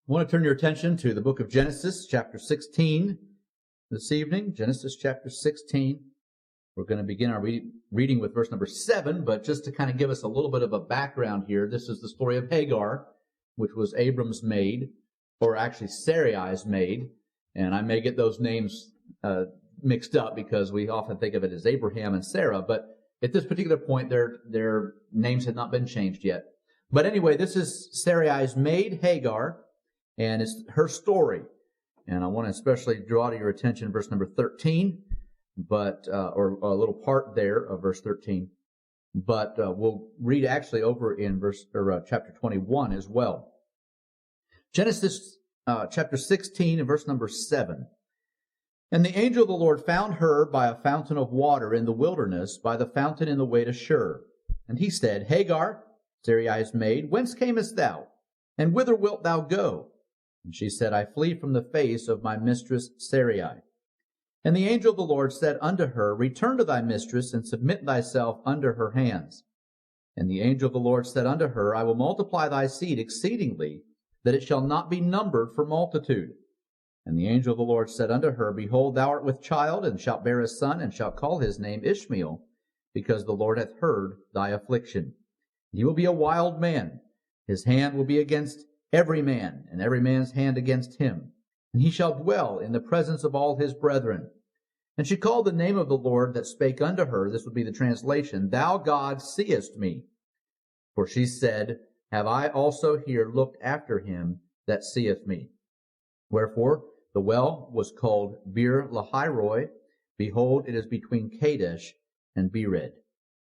I want to turn your attention to the book of Genesis, chapter 16, this evening. Genesis chapter 16. We're going to begin our reading with verse number 7, but just to kind of give us a little bit of a background here, this is the story of Hagar, which was Abram's maid, or actually Sarai's maid, and I may get those names mixed up because we often think of it as Abraham and Sarah, but at this particular point, their names had not been changed yet. But anyway, this is Sarai's maid, Hagar, and it's her story. And I want to especially draw to your attention verse number 13, or a little part there of verse 13. But we'll read actually over in chapter 21 as well. Genesis chapter 16 and verse number 7. And the angel of the Lord found her by a fountain of water in the wilderness, by the fountain in the way to Shur. And he said, Hagar, Sarai's maid, whence camest thou? And whither wilt thou go? And she said, I flee from the face of my mistress Sarai. And the angel of the Lord said unto her, Return to thy mistress, and submit thyself under her hands. And the angel of the Lord said unto her, I will multiply thy seed exceedingly, that it shall not be numbered for multitude. And the angel of the Lord said unto her, Behold, thou art with child, and shalt bear a son, and shalt call his name Ishmael, because the Lord hath heard thy affliction. He will be a wild man. His hand will be against every man, and every man's hand against him. And he shall dwell in the presence of all his brethren. And she called the name of the Lord that spake unto her, this would be the translation, Thou God seest me. For she said, Have I also here looked after him that seeth me? Wherefore the well was called Bir Lahairoi. Behold, it is between Kadesh and Bered.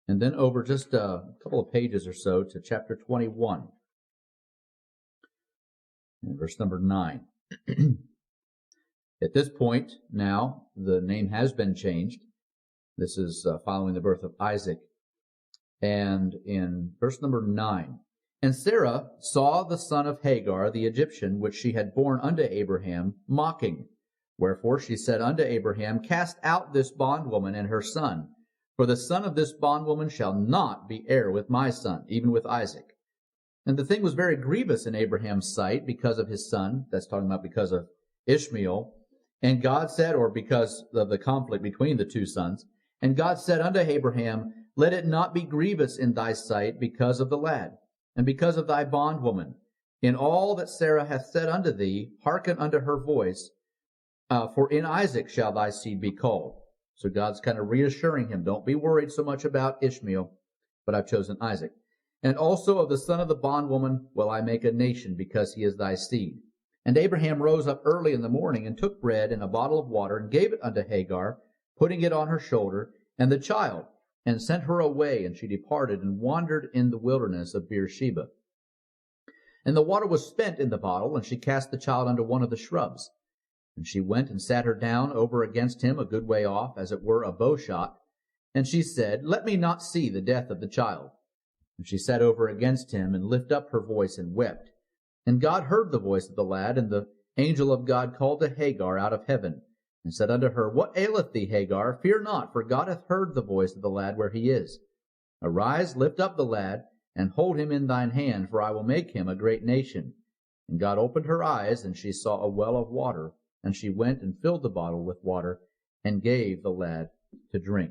And then over just a couple of pages or so to chapter 21. And verse number 9. At this point, now, the name has been changed. This is following the birth of Isaac. And in verse number 9, And Sarah saw the son of Hagar, the Egyptian, which she had borne unto Abraham, mocking. Wherefore she said unto Abraham, Cast out this bondwoman and her son, for the son of this bondwoman shall not be heir with my son, even with Isaac. And the thing was very grievous in Abraham's sight because of his son. That's talking about because of Ishmael. And God said, or because of the conflict between the two sons, and God said unto Abraham, Let it not be grievous in thy sight because of the lad, and because of thy bondwoman. In all that Sarah hath said unto thee, hearken unto her voice, for in Isaac shall thy seed be called. So God's kind of reassuring him, don't be worried so much about Ishmael, but I've chosen Isaac. And also of the son of the bondwoman will I make a nation, because he is thy seed. And Abraham rose up early in the morning, and took bread and a bottle of water, and gave it unto Hagar, putting it on her shoulder, and the child, and sent her away, and she departed, and wandered in the wilderness of Beersheba. And the water was spent in the bottle, and she cast the child under one of the shrubs. And she went and sat her down over against him a good way off, as it were a bow shot. And she said, Let me not see the death of the child. And she sat over against him, and lifted up her voice, and wept. And God heard the voice of the lad, and the angel of God called to Hagar out of heaven, and said unto her, What aileth thee, Hagar? Fear not, for God hath heard the voice of the lad where he is. Arise, lift up the lad, and hold him in thine hand, for I will make him a great nation. And God opened her eyes, and she saw a well of water, and she went and filled the bottle with water, and gave the lad to drink.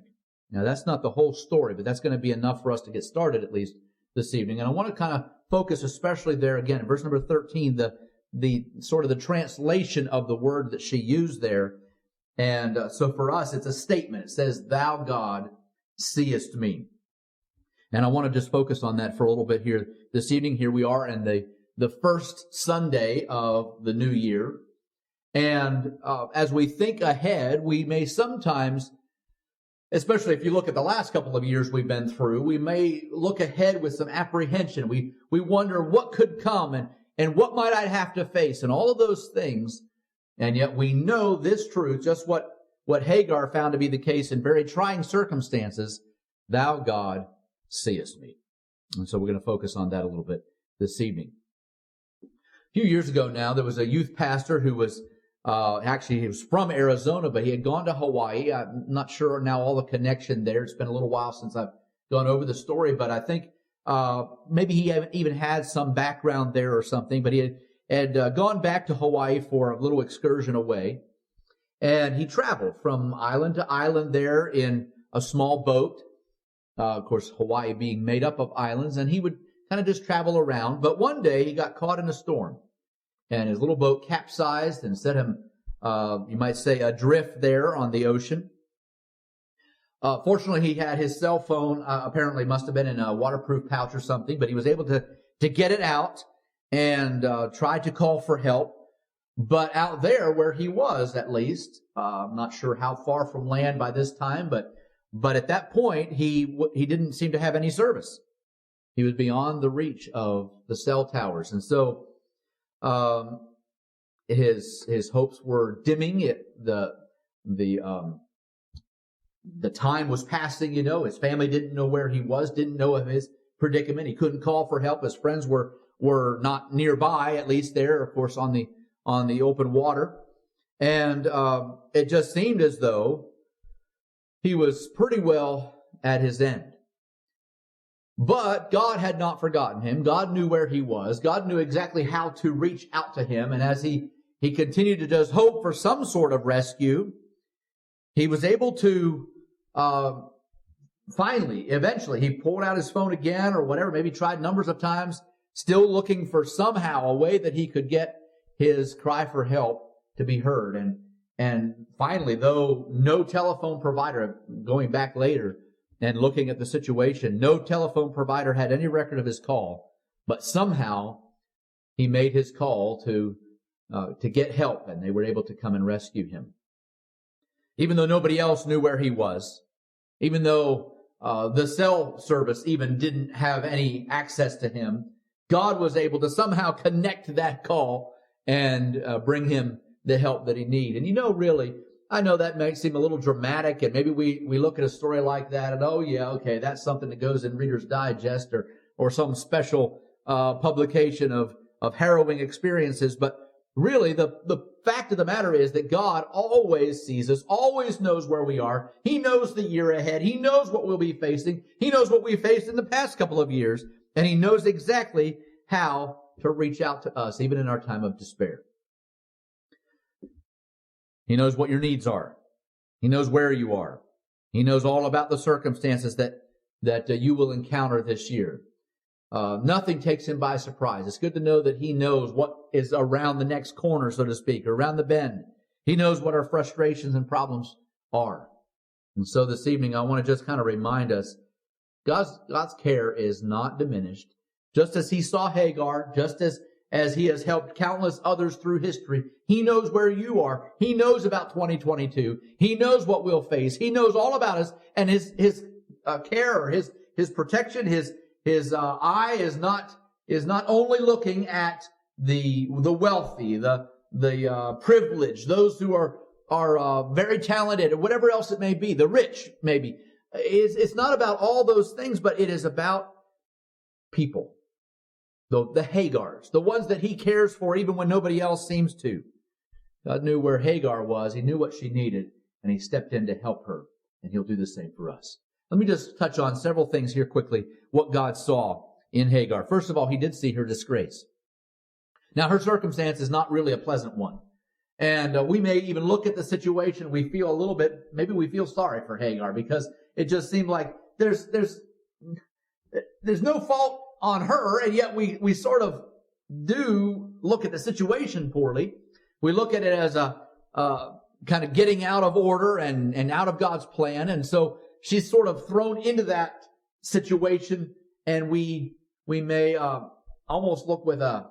Now, that's not the whole story, but that's going to be enough for us to get started, at least this evening. And I want to kind of focus especially there again, in verse number 13, the sort of the translation of the word that she used there. And so for us, it's a statement. It says, Thou God seest me. And I want to just focus on that for a little bit here this evening. Here we are in the first Sunday of the new year. And as we think ahead, we may sometimes, especially if you look at the last couple of years we've been through, we may look ahead with some apprehension. We wonder what could come and what might I have to face and all of those things. And yet we know this truth, just what Hagar found to be the case in very trying circumstances. Thou God seest me. And so we're going to focus on that a little bit this evening. A few years ago now, there was a youth pastor who was actually, he was from Arizona, but he had gone to Hawaii. I'm not sure now all the connection there. It's been a little while since I've gone over the story, but I think maybe he even had some background there or something. But he had gone back to Hawaii for a little excursion away. And he traveled from island to island there in a small boat. Of course, Hawaii being made up of islands, and he would kind of just travel around. But one day he got caught in a storm, and his little boat capsized and set him, you might say, adrift there on the ocean. Fortunately, he had his cell phone, apparently must have been in a waterproof pouch or something, but he was able to get it out and try to call for help. But out there where he was, at least, I'm not sure how far from land by this time, but at that point, he didn't seem to have any service. He was beyond the reach of the cell towers. And so, his hopes were dimming. The time was passing, his family didn't know where he was, didn't know of his predicament. He couldn't call for help. His friends were not nearby, at least there, of course, on the open water. And it just seemed as though he was pretty well at his end. But God had not forgotten him. God knew where he was. God knew exactly how to reach out to him. And as he continued to just hope for some sort of rescue, he was able to eventually, he pulled out his phone again or whatever, maybe tried numbers of times, still looking for somehow a way that he could get his cry for help to be heard. And finally, though no telephone provider, going back later and looking at the situation, no telephone provider had any record of his call, but somehow he made his call to get help, and they were able to come and rescue him. Even though nobody else knew where he was, even though the cell service even didn't have any access to him, God was able to somehow connect that call and bring him the help that he needed. And really, I know that may seem a little dramatic, and maybe we look at a story like that and, oh yeah, okay, that's something that goes in Reader's Digest or some special publication of harrowing experiences. But really, the fact of the matter is that God always sees us, always knows where we are. He knows the year ahead. He knows what we'll be facing. He knows what we faced in the past couple of years, and he knows exactly how to reach out to us, even in our time of despair. He knows what your needs are. He knows where you are. He knows all about the circumstances that you will encounter this year. Nothing takes him by surprise. It's good to know that he knows what is around the next corner, so to speak, or around the bend. He knows what our frustrations and problems are. And so this evening, I want to just kind of remind us, God's care is not diminished. Just as he saw Hagar, just as he has helped countless others through history, he knows where you are. He knows about 2022. He knows what we'll face. He knows all about us, and his care, his protection, his eye is not only looking at the wealthy, the privileged, those who are very talented, or whatever else it may be, the rich maybe. It's not about all those things, but it is about people. The Hagars, the ones that he cares for even when nobody else seems to. God knew where Hagar was. He knew what she needed, and he stepped in to help her, and he'll do the same for us. Let me just touch on several things here quickly, what God saw in Hagar. First of all, he did see her disgrace. Now, her circumstance is not really a pleasant one. And we may even look at the situation, we feel a little bit, maybe we feel sorry for Hagar, because it just seemed like there's no fault on her, and yet we sort of do look at the situation poorly. We look at it as a kind of getting out of order and out of God's plan, and so she's sort of thrown into that situation, and we may almost look with a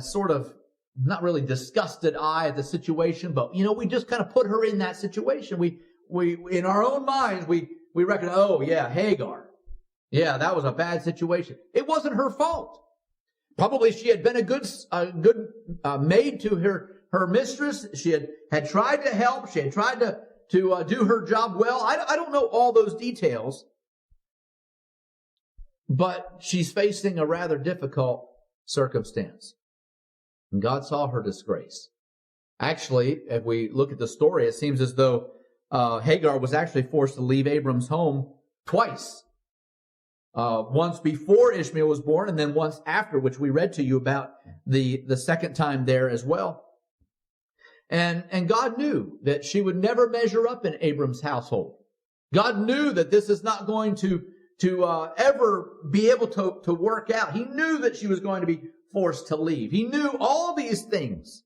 sort of not really disgusted eye at the situation, but we just kind of put her in that situation. We in our own minds we reckon, oh yeah, Hagar. Yeah, that was a bad situation. It wasn't her fault. Probably she had been a good maid to her mistress. She had tried to help. She had tried to do her job well. I don't know all those details, but she's facing a rather difficult circumstance. And God saw her disgrace. Actually, if we look at the story, it seems as though Hagar was actually forced to leave Abram's home twice. once before Ishmael was born and then once after, which we read to you about the second time there as well. And God knew that she would never measure up in Abram's household. God knew that this is not going to ever be able to work out. He knew that she was going to be forced to leave. He knew all these things.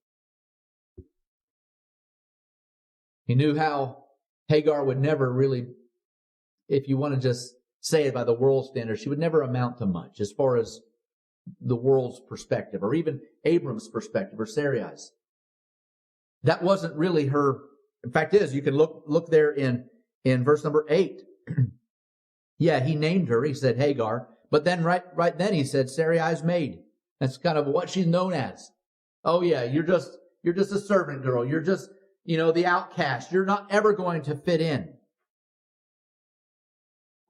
He knew how Hagar would never really, if you want to just say it by the world's standards, she would never amount to much as far as the world's perspective, or even Abram's perspective, or Sarai's. That wasn't really her. In fact, you can look there in verse number 8. Yeah, he named her. He said Hagar, but then right then he said Sarai's maid. That's kind of what she's known as. Oh yeah, you're just a servant girl. You're just, the outcast. You're not ever going to fit in.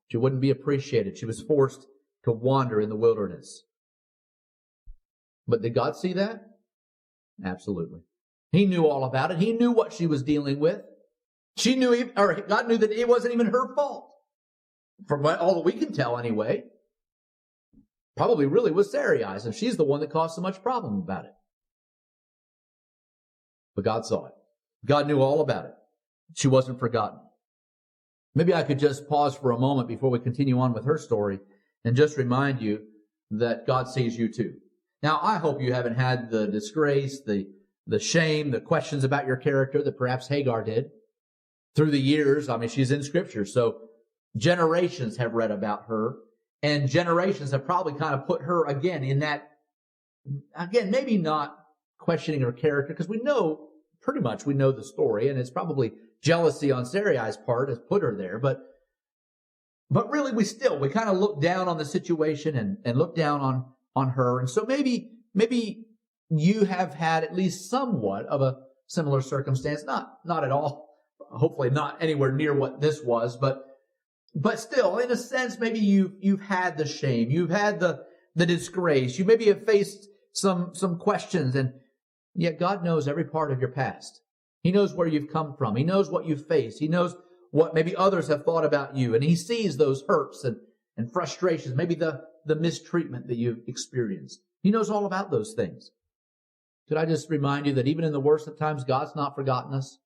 She wouldn't be appreciated. She was forced to wander in the wilderness. But did God see that? Absolutely. He knew all about it. He knew what she was dealing with. God knew that it wasn't even her fault. From all that we can tell anyway. Probably really was Sarai's, and she's the one that caused so much problem about it. But God saw it. God knew all about it. She wasn't forgotten. Maybe I could just pause for a moment before we continue on with her story and just remind you that God sees you too. Now, I hope you haven't had the disgrace, the shame, the questions about your character that perhaps Hagar did through the years. I mean, she's in Scripture, so generations have read about her, and generations have probably kind of put her again in that, again, maybe not questioning her character, because we know the story, and it's probably jealousy on Sarai's part has put her there, but really we kind of look down on the situation and look down on her. And so maybe you have had at least somewhat of a similar circumstance, not at all, hopefully not anywhere near what this was, but still, in a sense, maybe you've had the shame, you've had the disgrace, you maybe have faced some questions, and yet God knows every part of your past. He knows where you've come from. He knows what you've faced. He knows what maybe others have thought about you, and He sees those hurts and frustrations, maybe the mistreatment that you've experienced. He knows all about those things. Could I just remind you that even in the worst of times, God's not forgotten us?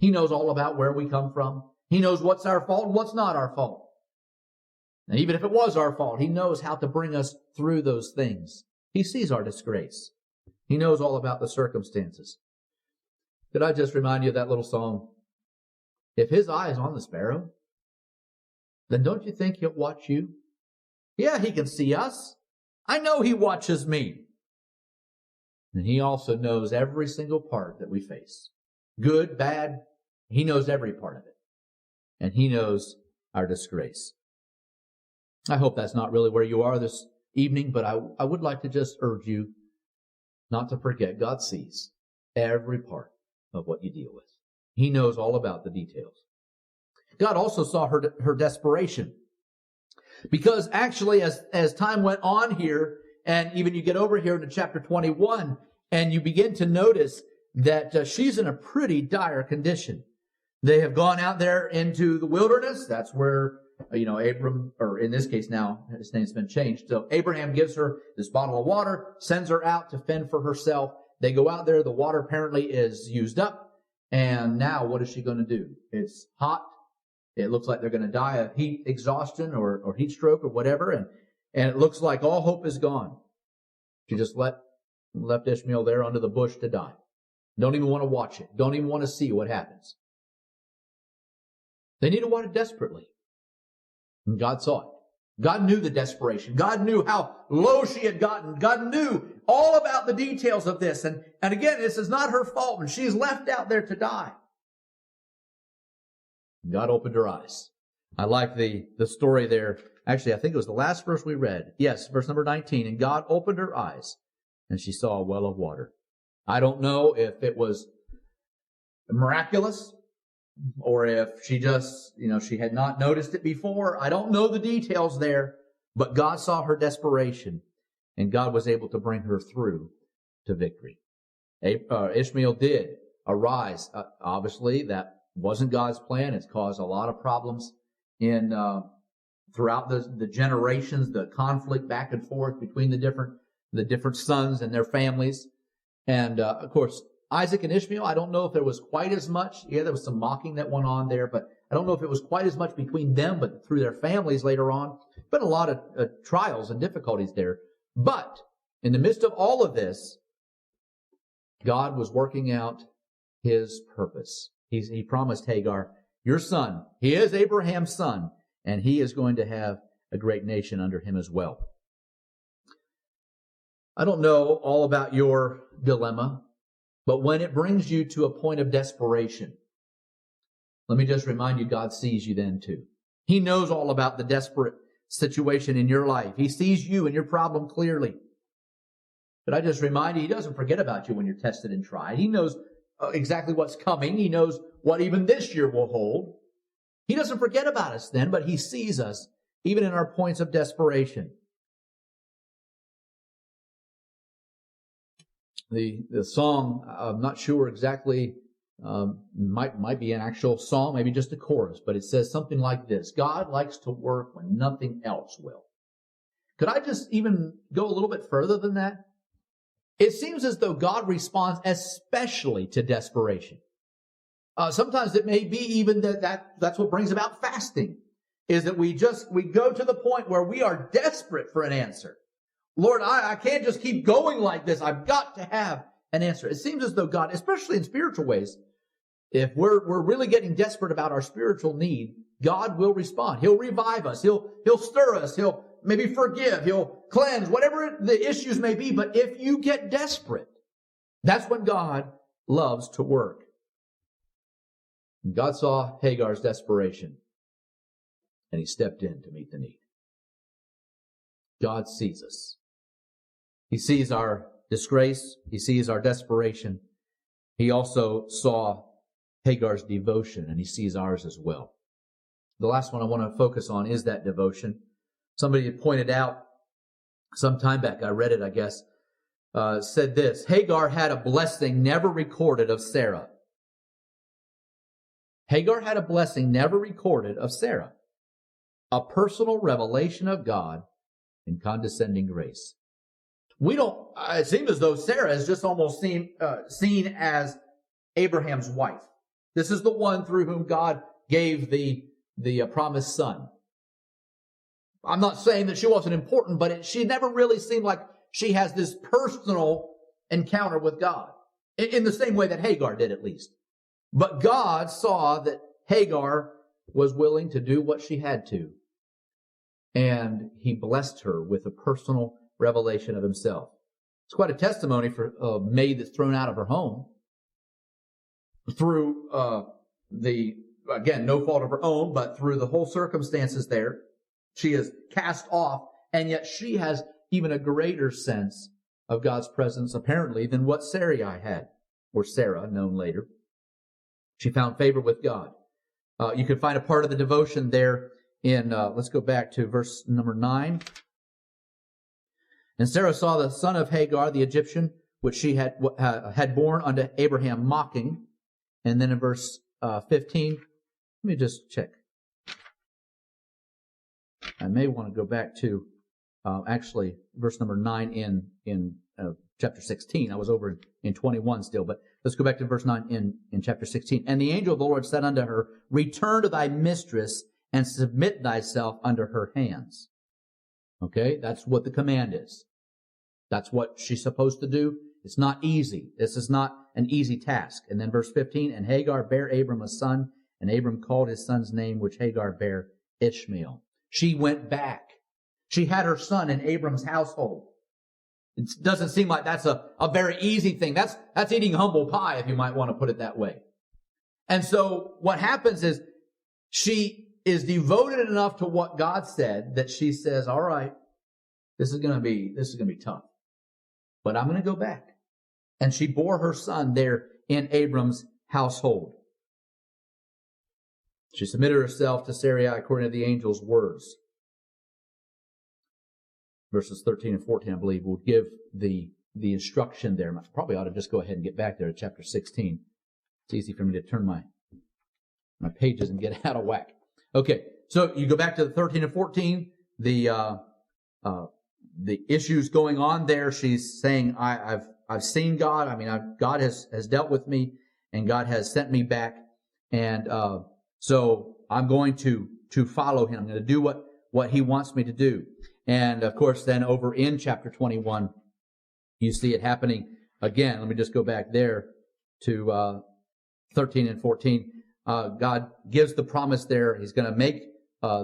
He knows all about where we come from. He knows what's our fault and what's not our fault. And even if it was our fault, He knows how to bring us through those things. He sees our disgrace. He knows all about the circumstances. Could I just remind you of that little song? If His eye is on the sparrow, then don't you think He'll watch you? Yeah, He can see us. I know He watches me. And He also knows every single part that we face. Good, bad, He knows every part of it. And He knows our disgrace. I hope that's not really where you are this evening, but I would like to just urge you not to forget God sees every part of what you deal with. He knows all about the details. God also saw her desperation. Because actually, as time went on here, and even you get over here into chapter 21, and you begin to notice that she's in a pretty dire condition. They have gone out there into the wilderness. That's where, Abram, or in this case now, his name's been changed. So Abraham gives her this bottle of water, sends her out to fend for herself. They go out there. The water apparently is used up. And now what is she going to do? It's hot. It looks like they're going to die of heat exhaustion or heat stroke or whatever. And it looks like all hope is gone. She just left Ishmael there under the bush to die. Don't even want to watch it. Don't even want to see what happens. They needed water desperately. And God saw it. God knew the desperation. God knew how low she had gotten. God knew all about the details of this. And again, this is not her fault, and she's left out there to die. God opened her eyes. I like the story there. Actually, I think it was the last verse we read. Yes, verse number 19. And God opened her eyes, and she saw a well of water. I don't know if it was miraculous or if she just, she had not noticed it before. I don't know the details there, but God saw her desperation, and God was able to bring her through to victory. Ishmael did arise. Obviously, that wasn't God's plan. It's caused a lot of problems throughout the generations, the conflict back and forth between the different sons and their families. And, of course, Isaac and Ishmael, I don't know if there was quite as much. Yeah, there was some mocking that went on there, but I don't know if it was quite as much between them, but through their families later on. Been a lot of trials and difficulties there. But in the midst of all of this, God was working out his purpose. He promised Hagar, your son, he is Abraham's son, and he is going to have a great nation under him as well. I don't know all about your dilemma, but when it brings you to a point of desperation, let me just remind you, God sees you then too. He knows all about the desperate situation in your life. He sees you and your problem clearly. But I just remind you, he doesn't forget about you when you're tested and tried. He knows exactly what's coming. He knows what even this year will hold. He doesn't forget about us then, but he sees us even in our points of desperation. The song, I'm not sure exactly, might be an actual song, maybe just a chorus, but it says something like this: God likes to work when nothing else will. Could I just even go a little bit further than that? It seems as though God responds especially to desperation. Sometimes it may be even that's what brings about fasting, is that we go to the point where we are desperate for an answer. Lord, I can't just keep going like this. I've got to have an answer. It seems as though God, especially in spiritual ways, if we're really getting desperate about our spiritual need, God will respond. He'll revive us. He'll stir us. He'll maybe forgive. He'll cleanse, whatever the issues may be. But if you get desperate, that's when God loves to work. God saw Hagar's desperation, and he stepped in to meet the need. God sees us. He sees our disgrace. He sees our desperation. He also saw Hagar's devotion, and he sees ours as well. The last one I want to focus on is that devotion. Somebody had pointed out some time back, I read it, I guess, said this: Hagar had a blessing never recorded of Sarah. Hagar had a blessing never recorded of Sarah. A personal revelation of God in condescending grace. It seems as though Sarah is just almost seen as Abraham's wife. This is the one through whom God gave the promised son. I'm not saying that she wasn't important, but she never really seemed like she has this personal encounter with God, in the same way that Hagar did, at least. But God saw that Hagar was willing to do what she had to, and he blessed her with a personal revelation of himself. It's quite a testimony for a maid that's thrown out of her home through again, no fault of her own, but through the whole circumstances there. She is cast off, and yet she has even a greater sense of God's presence, apparently, than what Sarai had, or Sarah, known later. She found favor with God. You can find a part of the devotion there in, let's go back to verse number 9. And Sarah saw the son of Hagar, the Egyptian, which she had born unto Abraham, mocking. And then in verse 15, let me just check. I may want to go back to actually verse number 9 in chapter 16. I was over in 21 still, but let's go back to verse 9 in chapter 16. And the angel of the Lord said unto her, Return to thy mistress and submit thyself under her hands. Okay, that's what the command is. That's what she's supposed to do. It's not easy. This is not an easy task. And then verse 15, And Hagar bare Abram a son, and Abram called his son's name, which Hagar bare, Ishmael. She went back. She had her son in Abram's household. It doesn't seem like that's a very easy thing. That's eating humble pie, if you might want to put it that way. And so what happens is she is devoted enough to what God said that she says, all right, this is going to be tough, but I'm going to go back. And she bore her son there in Abram's household. She submitted herself to Sarai according to the angel's words. Verses 13 and 14, I believe, will give the instruction there. I probably ought to just go ahead and get back there to chapter 16. It's easy for me to turn my pages and get out of whack. Okay, So you go back to the 13 and 14, the issues going on there. She's saying, I've seen God. I mean, God has dealt with me, and God has sent me back. And so I'm going to follow him. I'm going to do what he wants me to do. And of course, then over in chapter 21, you see it happening again. Let me just go back there to 13 and 14. God gives the promise there. He's going to make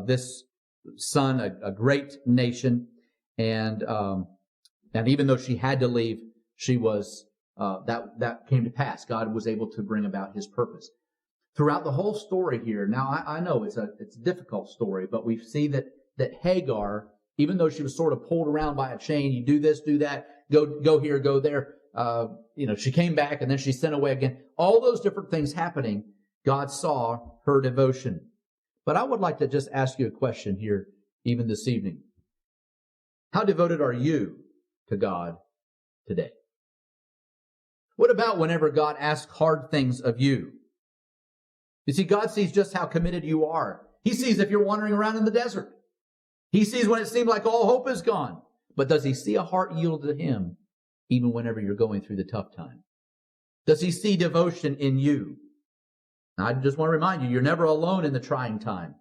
this son a great nation. And even though she had to leave, she was that came to pass. God was able to bring about his purpose. Throughout the whole story here, now I know it's a difficult story, but we see that Hagar, even though she was sort of pulled around by a chain, you do this, do that, go here, go there, she came back and then she sent away again. All those different things happening, God saw her devotion. But I would like to just ask you a question here, even this evening. How devoted are you to God today? What about whenever God asks hard things of you? You see, God sees just how committed you are. He sees if you're wandering around in the desert. He sees when it seems like all hope is gone. But does he see a heart yielded to him even whenever you're going through the tough time? Does he see devotion in you? Now, I just want to remind you, you're never alone in the trying time.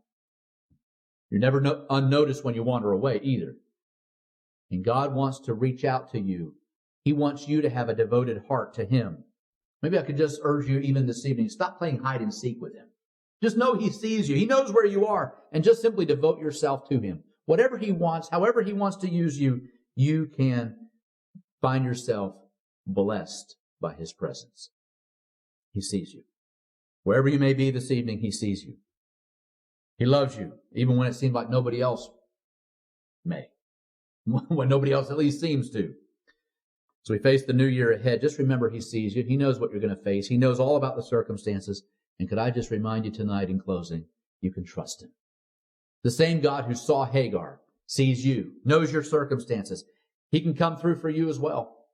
You're never unnoticed when you wander away either. And God wants to reach out to you. He wants you to have a devoted heart to him. Maybe I could just urge you even this evening, stop playing hide and seek with him. Just know he sees you. He knows where you are. And just simply devote yourself to him. Whatever he wants, however he wants to use you, you can find yourself blessed by his presence. He sees you. Wherever you may be this evening, he sees you. He loves you, even when it seems like nobody else may. When nobody else at least seems to. So we face the new year ahead. Just remember he sees you. He knows what you're going to face. He knows all about the circumstances. And could I just remind you tonight in closing, you can trust him. The same God who saw Hagar sees you, knows your circumstances. He can come through for you as well.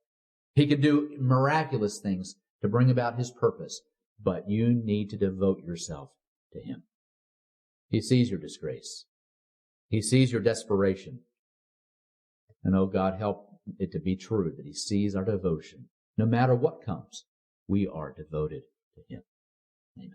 He can do miraculous things to bring about his purpose. But you need to devote yourself to him. He sees your disgrace. He sees your desperation. And oh God, help it to be true that he sees our devotion. No matter what comes, we are devoted to him. Amen.